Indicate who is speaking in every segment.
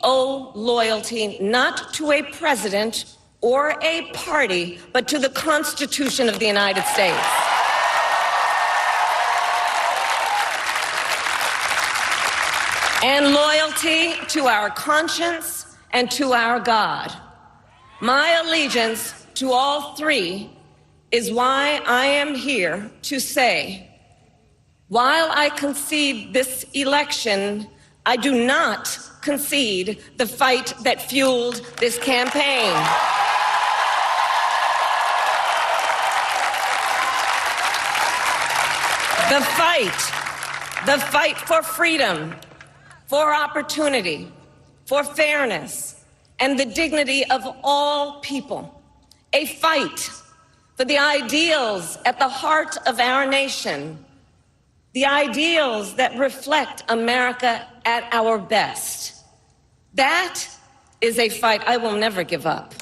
Speaker 1: owe loyalty not to a president or a party, but to the Constitution of the United States. And loyalty to our conscience and to our God. My allegiance to all three is why I am here to say, while I concede this election, I do not concede the fight that fueled this campaign. The fight for freedom, for opportunity, for fairness, and the dignity of all people. A fight for the ideals at the heart of our nation, the ideals that reflect America at our best. That is a fight I will never give up.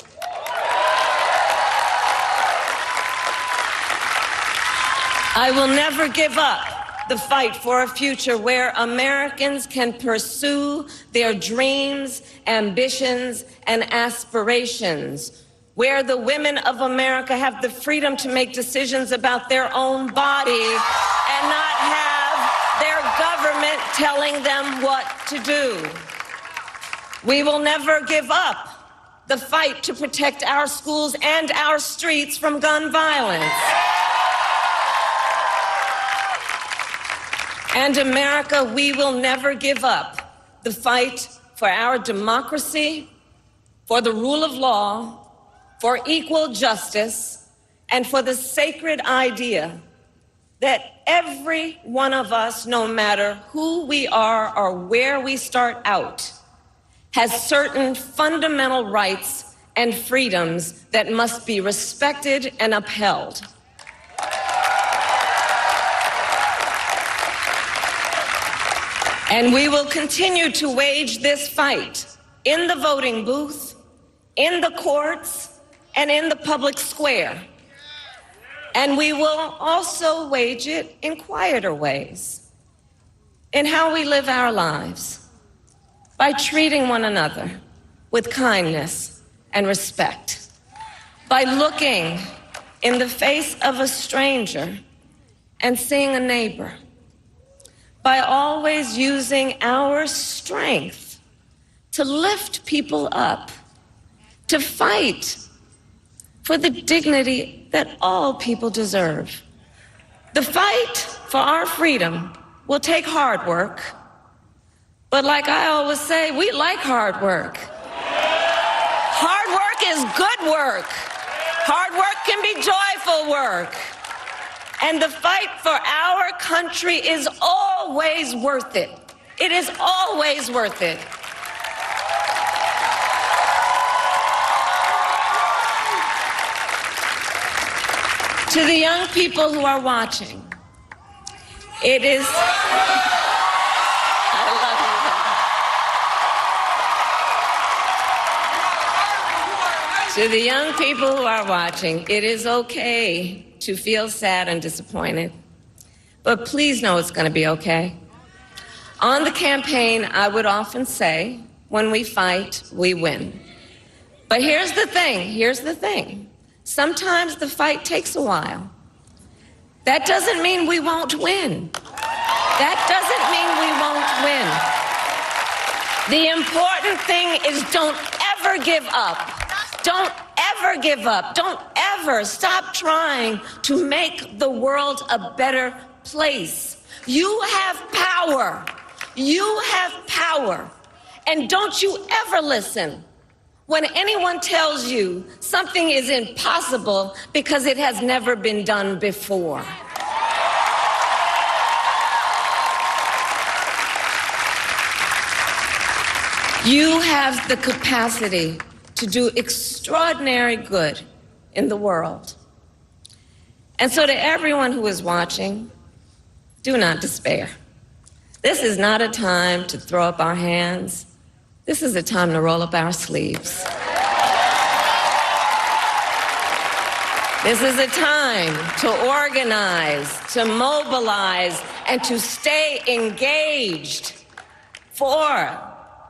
Speaker 1: I will never give up the fight for a future where Americans can pursue their dreams, ambitions, and aspirations, where the women of America have the freedom to make decisions about their own body and not have their government telling them what to do. We will never give up the fight to protect our schools and our streets from gun violence. And America, we will never give up the fight for our democracy, for the rule of law, for equal justice, and for the sacred idea that every one of us, no matter who we are or where we start out, has certain fundamental rights and freedoms that must be respected and upheld. And we will continue to wage this fight in the voting booth, in the courts, and in the public square. And we will also wage it in quieter ways, in how we live our lives, by treating one another with kindness and respect, by looking in the face of a stranger and seeing a neighbor, by always using our strength to lift people up, to fight for the dignity that all people deserve. The fight for our freedom will take hard work, but like I always say, we like hard work. Hard work is good work. Hard work can be joyful work. And the fight for our country is always worth it. It is always worth it. To the young people who are watching, it is... I love you. To the young people who are watching, it is okay to feel sad and disappointed. But please know it's going to be okay. On the campaign, I would often say, when we fight, we win. But here's the thing. Sometimes the fight takes a while. That doesn't mean we won't win. That doesn't mean we won't win. The important thing is don't ever give up. Don't ever give up. Don't ever stop trying to make the world a better place. You have power. You have power. And don't you ever listen when anyone tells you something is impossible because it has never been done before. You have the capacity to do extraordinary good in the world. And so to everyone who is watching, do not despair. This is not a time to throw up our hands. This is a time to roll up our sleeves. This is a time to organize, to mobilize, and to stay engaged for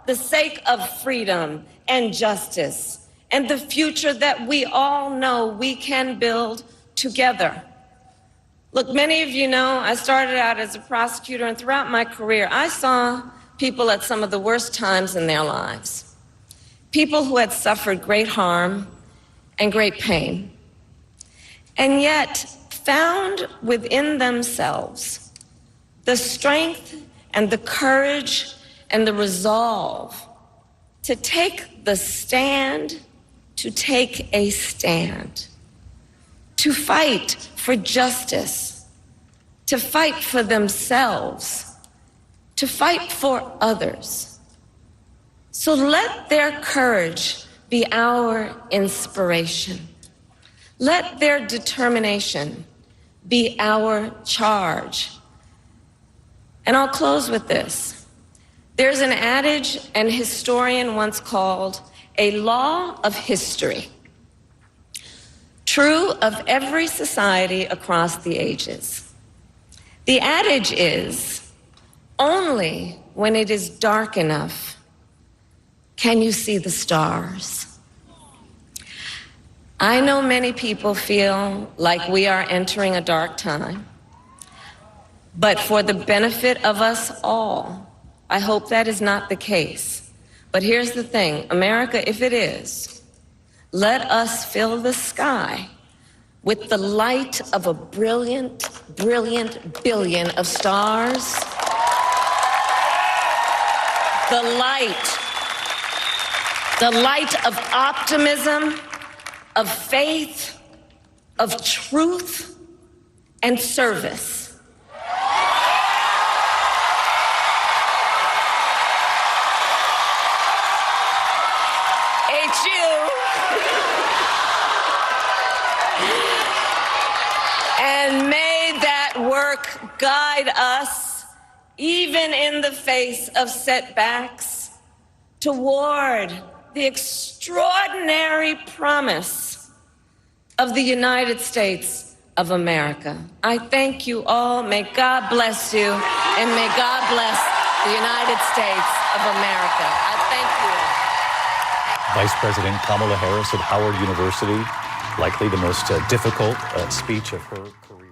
Speaker 1: the sake of freedom and justice and the future that we all know we can build together. Look, many of you know I started out as a prosecutor, and throughout my career, I saw people at some of the worst times in their lives. People who had suffered great harm and great pain, and yet found within themselves the strength and the courage and the resolve to take the stand, to take a stand, to fight for justice, to fight for themselves, to fight for others. So let their courage be our inspiration. Let their determination be our charge. And I'll close with this. There's an adage an historian once called a law of history, true of every society across the ages. The adage is, only when it is dark enough can you see the stars. I know many people feel like we are entering a dark time, but for the benefit of us all, I hope that is not the case. But here's the thing, America, if it is, let us fill the sky with the light of a brilliant, brilliant billion of stars. The light of optimism, of faith, of truth, and service. And may that work guide us, even in the face of setbacks, toward the extraordinary promise of the United States of America. I thank you all. May God bless you, and may God bless the United States of America. I thank you all.
Speaker 2: Vice President Kamala Harris at Howard University, likely the most difficult speech of her career.